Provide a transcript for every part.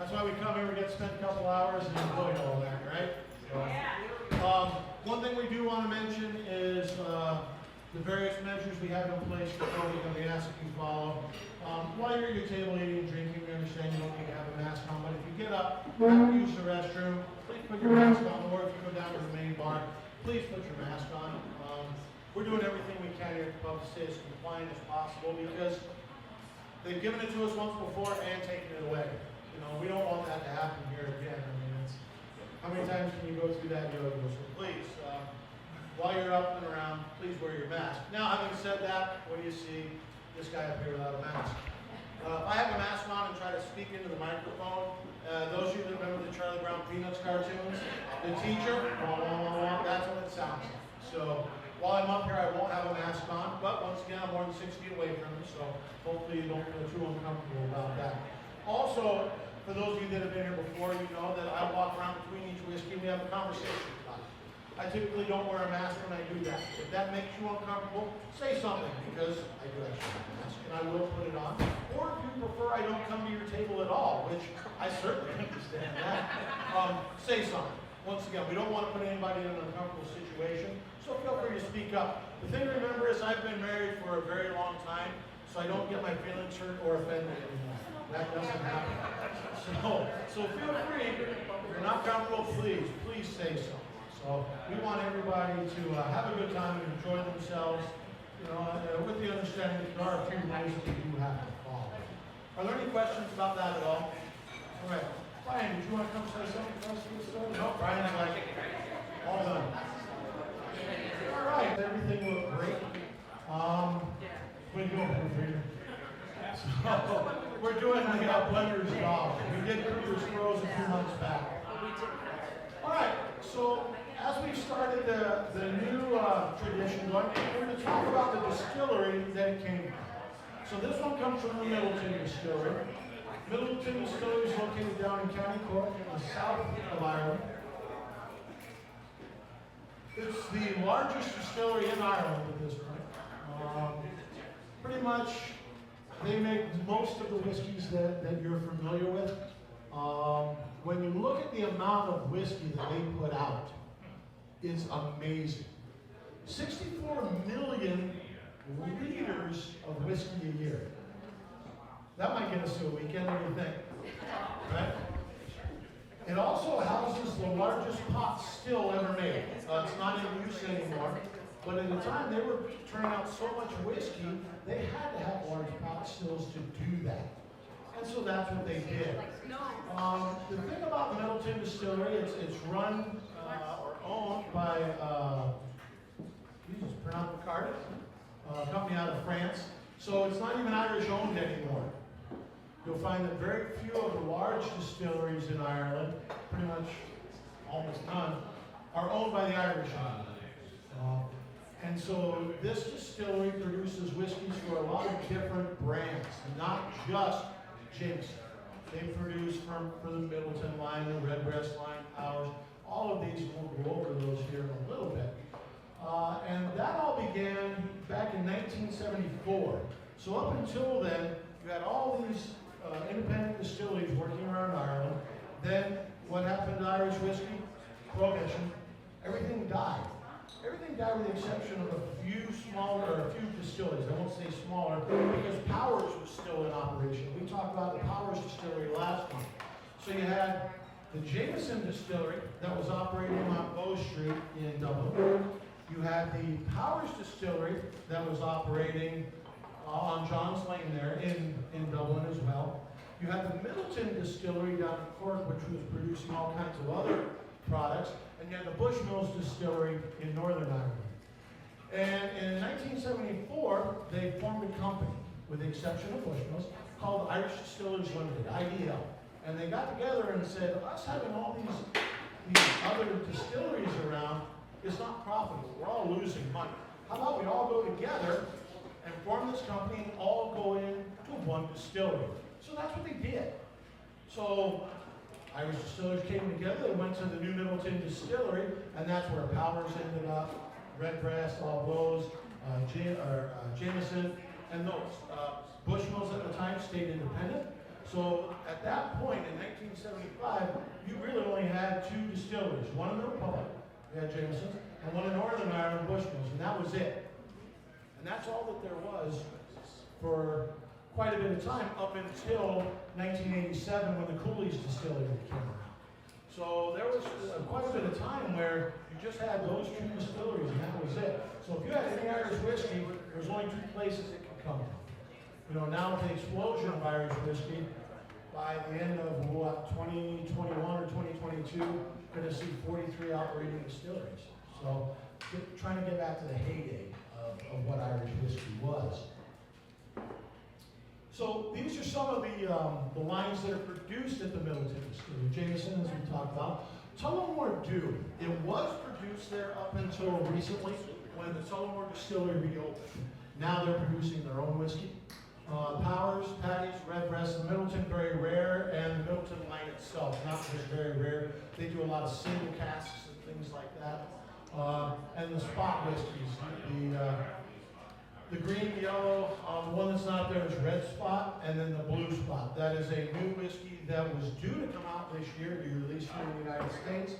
That's why we come here, we get to spend a couple hours and enjoy all that, right? One thing we do want to mention is the various measures we have in place for COVID that we ask that you follow. While you're at your table eating and drinking, we understand you don't need to have a mask on, but if you get up, have to use the restroom, please put your mask on, or if you go down to the main bar, please put your mask on. We're doing everything we can here to help stay as compliant as possible because they've given it to us once before and taken it away. You know, we don't want that to happen here again. I mean, it's, how many times can you go through that yo-yo? So please, while you're up and around, please wear your mask. Now, having said that, what do you see? This guy up here without a mask. If I have a mask on and try to speak into the microphone, those of you that remember the Charlie Brown Peanuts cartoons, the teacher, wah, wah, wah, wah, that's what it sounds like. So while I'm up here, I won't have a mask on, but once again, I'm more than 6 feet away from you, so hopefully you don't feel too uncomfortable about that. Also, for those of you that have been here before, you know that I walk around between each whiskey and we have a conversation about it. I typically don't wear a mask when I do that. If that makes you uncomfortable, say something, because I do actually have a mask, and I will put it on. Or if you prefer I don't come to your table at all, which I certainly understand that, say something. Once again, we don't want to put anybody in an uncomfortable situation, so feel free to speak up. The thing to remember is I've been married for a very long time, so I don't get my feelings hurt or offended anymore. That doesn't happen. So feel free, if you're not comfortable, please say something. So we want everybody to have a good time and enjoy themselves, you know, with the understanding that there are a few rules that we do have to follow. Are there any questions about that at all? All right. Brian, did you want to come say something for us to get started? No, Brian's like, all done. All right, everything looked great. What are you doing, Peter? So, we're doing the blender's job. We did Cooper's Pros a few months back. All right, so as we started the new tradition going, we're going to talk about the distillery that it came from. So this one comes from the Middleton Distillery. Middleton Distillery is located down in County Cork in the south of Ireland. It's the largest distillery in Ireland at this point. Pretty much, they make most of the whiskeys that you're familiar with. When you look at the amount of whiskey that they put out, it's amazing. 64 million liters of whiskey a year. That might get us to a weekend, what do you think? Right? It also houses the largest pot still ever made. It's not in use anymore, but at the time they were turning out so much whiskey, they had to have large pot stills to do that. And so that's what they did. The thing about Middleton Distillery, it's run or owned by, Pernod Ricard, a company out of France. So it's not even Irish owned anymore. You'll find that very few of the large distilleries in Ireland, pretty much almost none, are owned by the Irish. And so this distillery produces whiskeys for a lot of different brands, not just Jameson. They produce for the Middleton line, the Redbreast line, ours. All of these, we'll go over those here in a little bit. And that all began back in 1974. So up until then, you had all these independent distilleries working around Ireland. Then what happened to Irish whiskey? Prohibition. Everything died. Everything died with the exception of a few distilleries. I won't say smaller because Powers was still in operation. We talked about the Powers distillery last month. So you had the Jameson distillery that was operating on Bow Street in Dublin. You had the Powers distillery that was operating on John's Lane there in Dublin as well. You had the Middleton distillery down in Cork, which was producing all kinds of other products. And you had the Bushmills distillery in Northern Ireland. And in 1974, they formed a company, with the exception of Bushmills, called Irish Distillers Limited, IDL. And they got together and said, us having all these other distilleries around is not profitable. We're all losing money. How about we all go together and form this company and all go into one distillery? So that's what they did. So Irish distillers came together, they went to the new Middleton Distillery, and that's where Powers ended up, Redbreast, all those, Jameson, and those. Bushmills at the time stayed independent. So at that point in side, you really only had two distilleries. One in the Republic, we had Jameson's, and one in Northern Ireland, Bushmills, and that was it. And that's all that there was for quite a bit of time, up until 1987 when the Cooley's distillery came around. So there was quite a bit of time where you just had those two distilleries, and that was it. So if you had any Irish whiskey, there's only two places it could come from. You know, now with the explosion of Irish whiskey, by the end of what, 2021 or 2022, going to see 43 operating distilleries. So trying to get back to the heyday of what Irish whiskey was. So these are some of the lines that are produced at the Middleton Distillery. Jameson, as we talked about. Tullamore Dew, it was produced there up until recently when the Tullamore Distillery reopened. Now they're producing their own whiskey. Powers, Paddy's, Redbreast, the Middleton, very rare, and the Middleton line itself, not just very rare. They do a lot of single casks and things like that. And the spot whiskeys, the green, yellow, the one that's not there is Red Spot, and then the Blue Spot. That is a new whiskey that was due to come out this year, to be released here in the United States.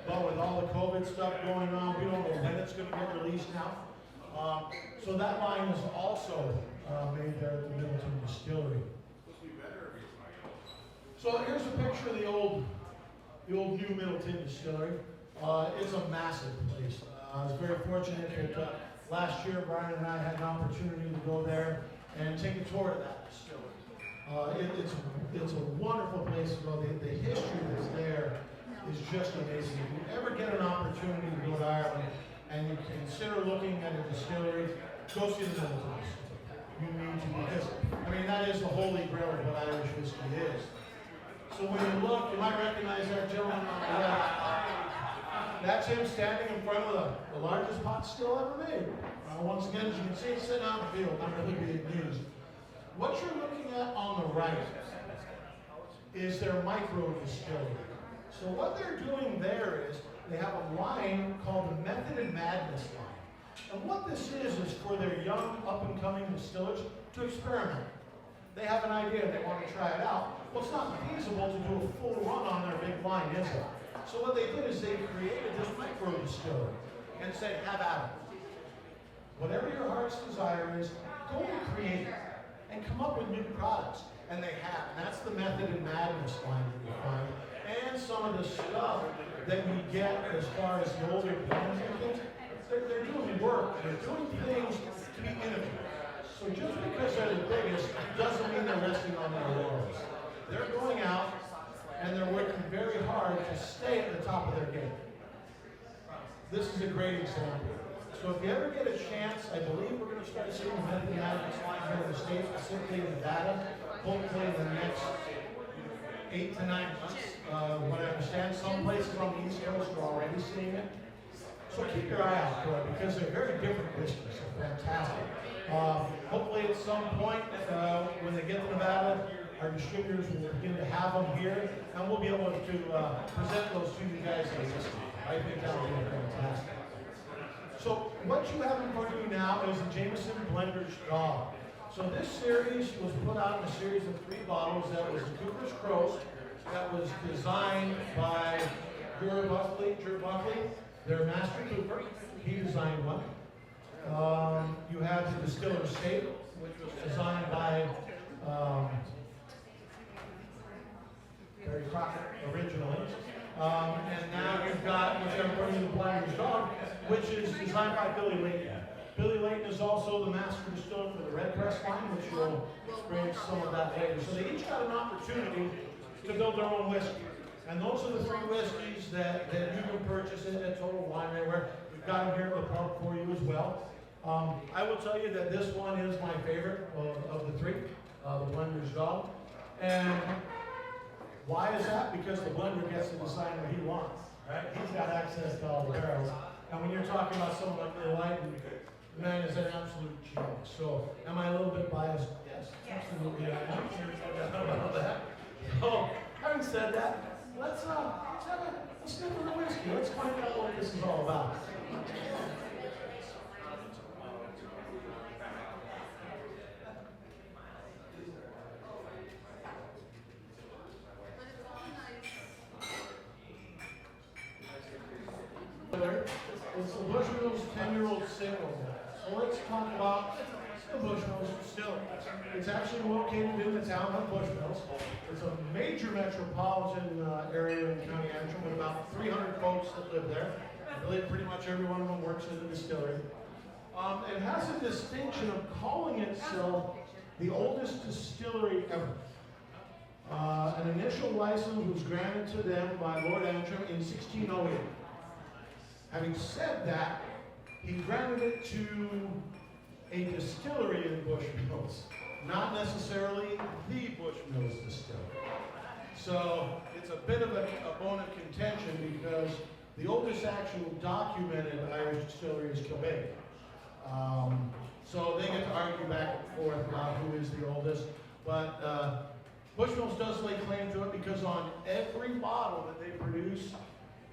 But with all the COVID stuff going on, we don't know when it's going to get released now. So that line is also made there at the Middleton Distillery. So here's a picture of the old new Middleton Distillery. It's a massive place. I was very fortunate that last year Brian and I had an opportunity to go there and take a tour of that distillery. It's a wonderful place to go. The history that's there is just amazing. If you ever get an opportunity to go to Ireland and you consider looking at a distillery, go see the Middleton Distillery. You need to, because, I mean, that is the holy grail of what Irish whiskey is. So when you look, you might recognize that gentleman on the left. That's him standing in front of the largest pot still ever made. Once again, as you can see, it's sitting out in the field, not really being used. What you're looking at on the right is their micro distillery. So what they're doing there is they have a line called the Method and Madness line. And what this is for their young, up-and-coming distillers to experiment. They have an idea, they want to try it out. Well, it's not feasible to do a full run on their big line, is it? So what they did is they created this micro distillery and said, have at it. Whatever your heart's desire is, go and create it and come up with new products. And they have. And that's the Method and Madness line that you find. And some of the stuff that we get as far as the older blends and things, they're doing work. They're doing things to be innovative. So just because they're the biggest doesn't mean they're resting on their laurels. They're going out and they're working very hard to stay at the top of their game. This is a great example. So if you ever get a chance, I believe we're going to start seeing the Method and Madness line here in the States, specifically in Nevada, hopefully in the next 8 to 9 months. What I understand, some places on the East Coast are already seeing it. So keep your eye out for it because they're very different whiskeys. They're fantastic. Hopefully at some point, when they get to Nevada, our distributors will begin to have them here, and we'll be able to present those to you guys as whiskey. I think that will be fantastic. So what you have in front of you now is the Jameson Blender's Dog. So this series was put out in a series of 3 bottles. That was the Cooper's Crow. That was designed by Drew Buckley, their master cooper. He designed one. You have the Distiller's Safe, which was designed by Barry Crockett originally. And now you've got, which I'm putting in the Blender's Dog, which is designed by Billy Layton. Billy Layton is also the master distiller for the Redbreast line, which you'll experience some of that later. So they each got an opportunity to build their own whiskey. And those are the 3 whiskeys that you can purchase at Total Wine Anywhere. We've got them here at the pub for you as well. I will tell you that this one is my favorite of the 3, the Blender's Dog. And why is that? Because the blender gets to decide what he wants, right? He's got access to all the barrels. And when you're talking about someone like Billy Layton, the man is an absolute genius. So, am I a little bit biased? Yes, absolutely. I am. How about that? So, having said that, let's have a sniff of the whiskey. Let's find out what this is all about. Bushmills 10-year-old single malt. So let's talk about the Bushmills Distillery. It's actually located in the town of Bushmills. It's a major metropolitan area in County Antrim with about 300 folks that live there. I believe pretty much every one of them works in the distillery. It has a distinction of calling itself the oldest distillery ever. An initial license was granted to them by Lord Antrim in 1608. Having said that, he granted it to a distillery in Bushmills, not necessarily the Bushmills distillery. So it's a bit of a bone of contention because the oldest actual documented Irish distillery is Kilbane. So they get to argue back and forth about who is the oldest, but Bushmills does lay claim to it because on every bottle that they produce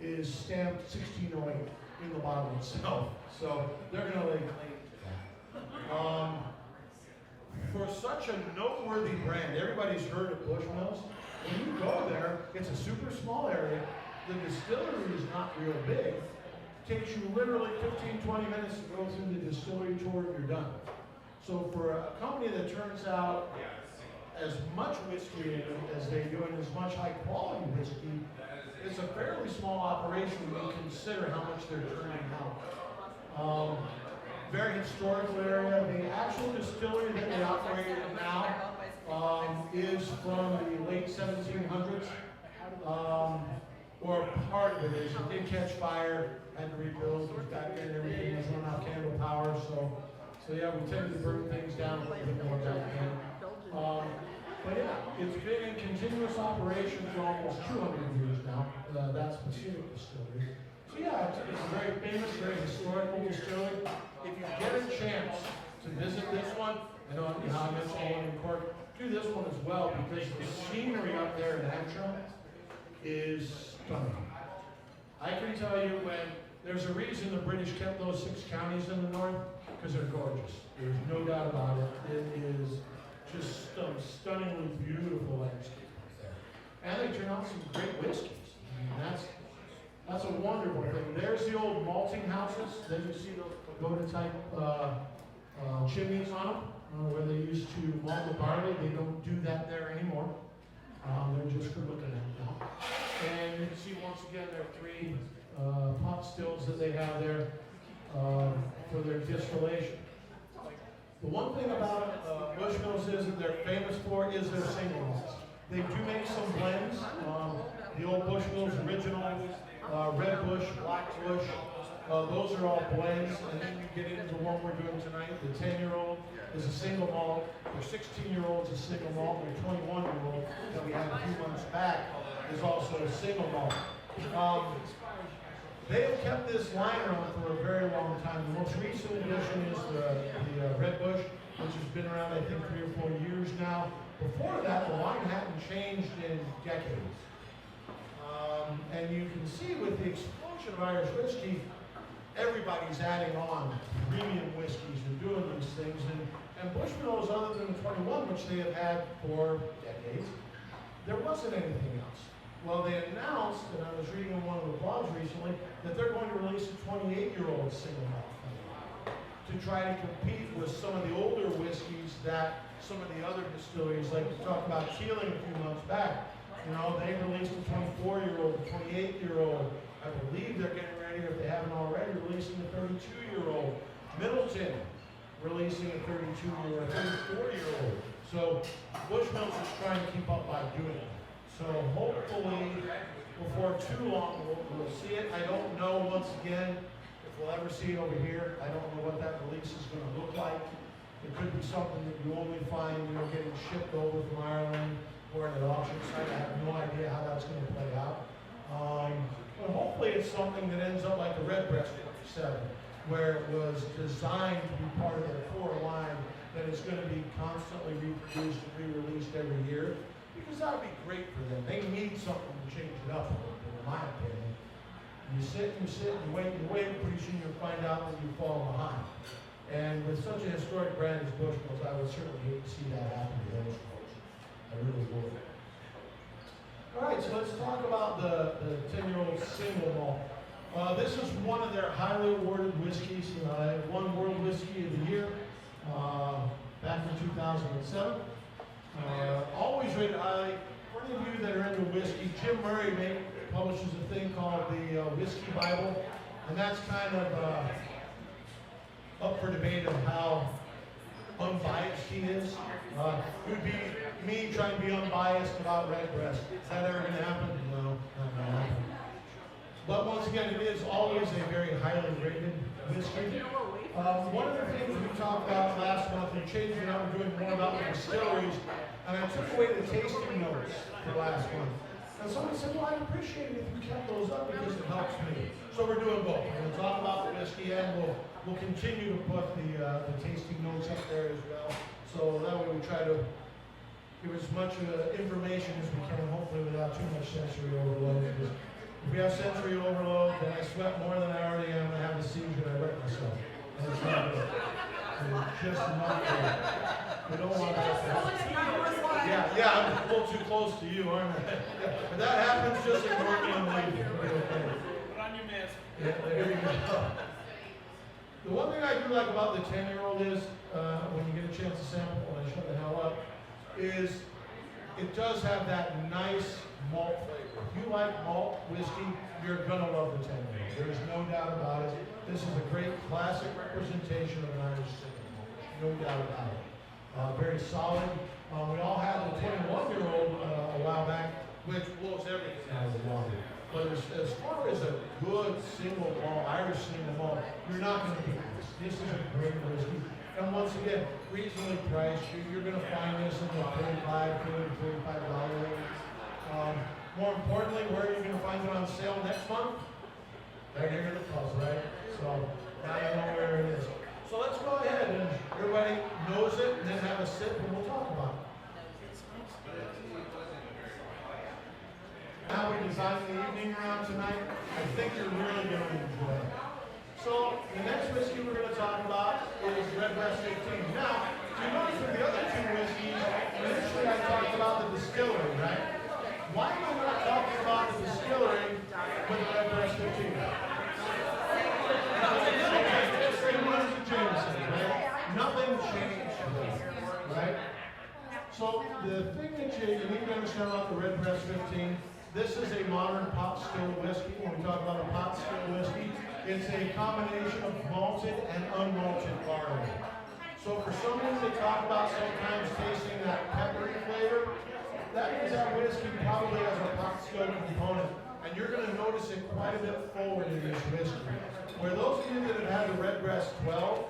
is stamped 1608 in the bottle itself. So they're going to lay claim to that. For such a noteworthy brand, everybody's heard of Bushmills. When you go there, it's a super small area. The distillery is not real big. It takes you literally 15-20 minutes to go through the distillery tour and you're done. So for a company that turns out as much whiskey as they do and as much high quality whiskey, it's a fairly small operation when you consider how much they're turning out. Very historical area. The actual distillery that they operate in now is from the late 1700s, or part of it is. It did catch fire, had to rebuild. It was back then, everything was run off candle power, so yeah, we tended to burn things down a little bit more back then. But yeah, it's been in continuous operation for almost 200 years now, that specific distillery. So yeah, it's a very famous, very historical distillery. If you get a chance to visit this one, I know I mentioned the one in Cork, do this one as well because the scenery up there in Antrim is stunning. I can tell you when, there's a reason the British kept those 6 counties in the north, because they're gorgeous. There's no doubt about it. It is just some stunningly beautiful landscape there. And they turn out some great whiskeys. I mean, that's a wonderful thing. There's the old malting houses. Then you see those pagoda type chimneys on them, where they used to malt the barley. They don't do that there anymore. They're just for looking at now. And you can see once again there are 3 pot stills that they have there for their distillation. The one thing about Bushmills is that they're famous for is their single malts. They do make some blends. The old Bushmills original, Red Bush, Black Bush, those are all blends. And then you get into the one we're doing tonight. The 10-year-old is a single malt. Their 16-year-old is a single malt. Their 21-year-old that we had a few months back is also a single malt. They have kept this line around for a very long time. The most recent addition is the Red Bush, which has been around, I think, 3 or 4 years now. Before that, the line hadn't changed in decades. And you can see with the explosion of Irish whiskey, everybody's adding on premium whiskeys and doing these things. And Bushmills, other than the 21, which they have had for decades, there wasn't anything else. Well, they announced, and I was reading in one of the blogs recently, that they're going to release a 28-year-old single malt to try to compete with some of the older whiskeys that some of the other distilleries, like we talked about Keeling a few months back, you know, they released a 24-year-old, a 28-year-old. I believe they're getting ready, if they haven't already, releasing a 32-year-old. Middleton releasing a 32-year-old, a 34-year-old. So Bushmills is trying to keep up by doing it. So hopefully, before too long, we'll see it. I don't know, once again, if we'll ever see it over here. I don't know what that release is going to look like. It could be something that you only find, you know, getting shipped over from Ireland or at an auction site. I have no idea how that's going to play out. But hopefully it's something that ends up like the Redbreast 47, where it was designed to be part of their core line, that is going to be constantly reproduced and re-released every year. Because that would be great for them. They need something to change it up a little bit, in my opinion. You sit and wait, pretty soon you'll find out that you fall behind. And with such a historic brand as Bushmills, I would certainly hate to see that happen to those folks. I really would. All right, so let's talk about the 10-year-old single malt. This is one of their highly awarded whiskeys. It won World Whiskey of the Year back in 2007. Always rated highly. For any of you that are into whiskey, Jim Murray publishes a thing called the Whiskey Bible, and that's kind of up for debate of how unbiased he is. It would be me trying to be unbiased about Redbreast. Is that ever going to happen? No, not going to happen. But once again, it is always a very highly rated whiskey. One of the things we talked about last month, we changed it up, we're doing more about the distilleries, and I took away the tasting notes for last month. And someone said, well, I'd appreciate it if you kept those up because it helps me. So we're doing both. We're going to talk about the whiskey and we'll continue to put the tasting notes up there as well. So that way we try to give as much information as we can, hopefully without too much sensory overload. Because if we have sensory overload, then I sweat more than I already am, and I have a seizure, and I wreck myself. And it's not good. It's just not good. We don't want that to happen. Yeah, I'm a little too close to you, aren't I? If that happens, just ignore me and leave. Okay. Put on your mask. Yeah, there you go. The one thing I do like about the 10-year-old is, when you get a chance to sample, when I shut the hell up, is it does have that nice malt flavor. If you like malt whiskey, you're gonna love the 10-year-old. There's no doubt about it. This is a great classic representation of an Irish single malt. No doubt about it. Very solid. We all had the 21-year-old a while back, which blows everything out of the water. But as far as a good single malt, Irish single malt, you're not going to beat this. This is a great whiskey. And once again, reasonably priced. You're going to find this in the $35 range. More importantly, where are you going to find it on sale next month? Right here in the pubs, right? So now you know where it is. So let's go ahead and everybody knows it, and then have a sip, and we'll talk about it. How we designed the evening round tonight, I think you're really going to enjoy it. So the next whiskey we're going to talk about is Redbreast 15. Now, you notice with the other two whiskeys, initially I talked about the distillery, right? Why am I not talking about the distillery with the Redbreast 15? Nothing changed there, right? So the thing that you need to understand about the Redbreast 15, this is a modern pot still whiskey. When we talk about a pot still whiskey, it's a combination of malted and unmalted barley. So for someone to talk about sometimes tasting that peppery flavor, that means that whiskey probably has a pot still component. And you're going to notice it quite a bit forward in this whiskey. Where those of you that have had the Redbreast 12,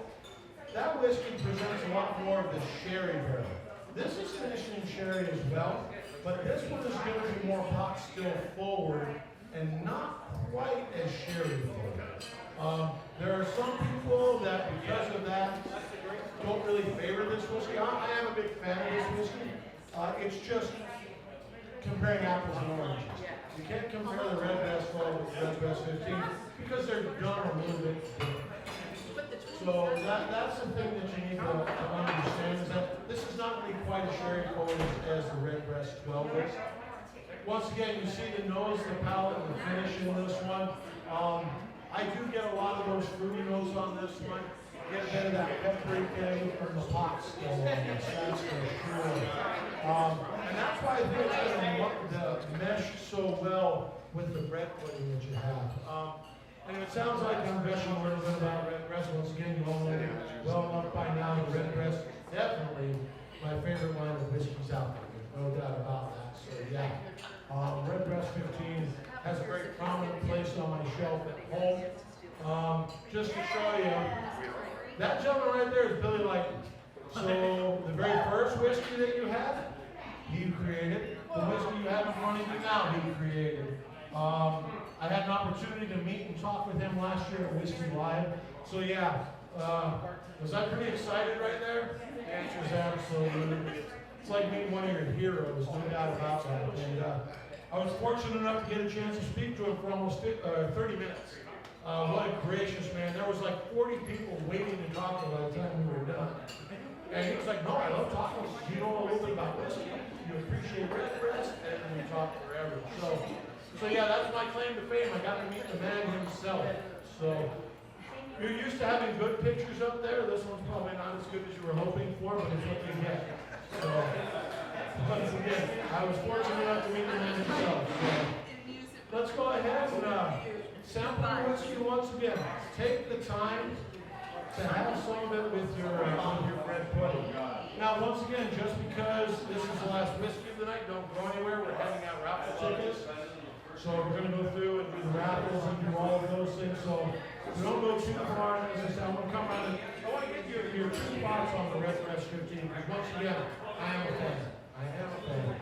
that whiskey presents a lot more of the sherry barrel. This is finished in sherry as well, but this one is going to be more pot still forward and not quite as sherry forward. There are some people that, because of that, don't really favor this whiskey. I am a big fan of this whiskey. It's just comparing apples and oranges. You can't compare the Redbreast 12 with the Redbreast 15 because they're done a little bit different. So that's the thing that you need to understand, is that this is not really quite as sherry forward as the Redbreast 12 is. Once again, you see the nose, the palate, and the finish in this one. I do get a lot of those fruity notes on this one. Get a bit of that peppery thing from the pot still on this, that's for sure. And that's why I think it's going to mesh so well with the bread pudding that you have. And it sounds like I'm gushing a little bit about Redbreast. Once again, you all know well enough by now that Redbreast definitely my favorite line of whiskeys out there. There's no doubt about that. So yeah, Redbreast 15 has a very prominent place on my shelf at home. Just to show you, that gentleman right there is Billy Lightning. So the very first whiskey that you had, he created. The whiskey you have in front of you now, he created. I had an opportunity to meet and talk with him last year at Whiskey Live. So yeah, was I pretty excited right there? The answer is absolutely. It's like meeting one of your heroes, no doubt about that. And I was fortunate enough to get a chance to speak to him for almost 30 minutes. What a gracious man. There was like 40 people waiting to talk to him by the time we were done. And he was like, no, I love talking to you. You know a little bit about whiskey. You appreciate Redbreast, and we talked forever. So So yeah, that's my claim to fame. I got to meet the man himself. So you're used to having good pictures up there. This one's probably not as good as you were hoping for, but it's what you get. So once again, I was fortunate enough to meet the man himself. So let's go ahead and sample the whiskey once again. Take the time to have some of it with your bread pudding. Now, once again, just because this is the last whiskey of the night, don't go anywhere. We're handing out raffle tickets. So we're going to go through and do the raffles and do all of those things. So we don't go too far. As I said, I'm going to come around and I want to get your 2 spots on the Red Press 15. Because once again, I am a fan. I am a fan.